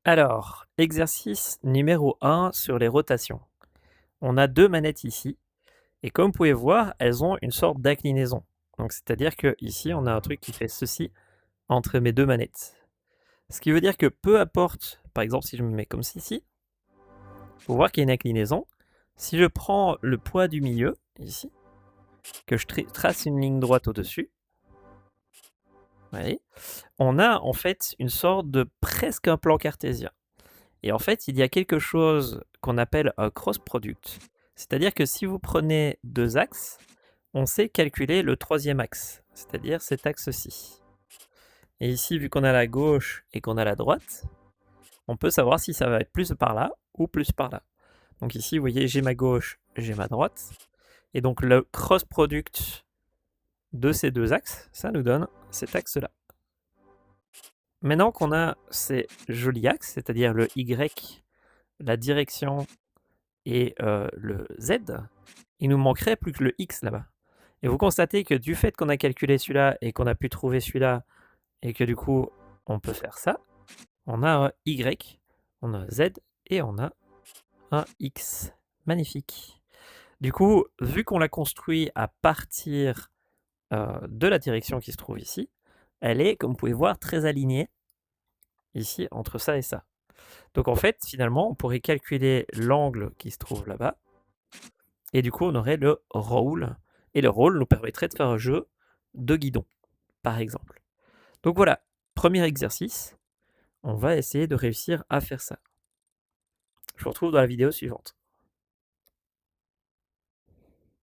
Alors, exercice numéro 1 sur les rotations. On a 2 manettes ici et comme vous pouvez voir, elles ont une sorte d'inclinaison. Donc c'est-à-dire que ici, on a un truc qui fait ceci entre mes 2 manettes. Ce qui veut dire que peu importe, par exemple si je me mets comme ceci, faut voir qu'il y a une inclinaison. Si je prends le poids du milieu, ici, que je trace une ligne droite au-dessus, vous voyez, on a en fait une sorte de presque un plan cartésien. Et en fait, il y a quelque chose qu'on appelle un cross product. C'est-à-dire que si vous prenez 2 axes, on sait calculer le 3e axe, c'est-à-dire cet axe-ci. Et ici, vu qu'on a la gauche et qu'on a la droite, on peut savoir si ça va être plus par là ou plus par là. Donc ici, vous voyez, j'ai ma gauche, j'ai ma droite. Et donc le cross product de ces 2 axes, ça nous donne cet axe-là. Maintenant qu'on a ces jolis axes, c'est-à-dire le Y, la direction et le Z, il nous manquerait plus que le X là-bas. Et vous constatez que du fait qu'on a calculé celui-là et qu'on a pu trouver celui-là, et que du coup on peut faire ça, on a un Y, on a un Z et on a un X. Magnifique. Du coup, vu qu'on l'a construit à partir de la direction qui se trouve ici, elle est, comme vous pouvez voir, très alignée ici entre ça et ça. Donc en fait, finalement, on pourrait calculer l'angle qui se trouve là-bas, et du coup, on aurait le roll, et le roll nous permettrait de faire un jeu de guidon, par exemple. Donc voilà, premier exercice, on va essayer de réussir à faire ça. Je vous retrouve dans la vidéo suivante.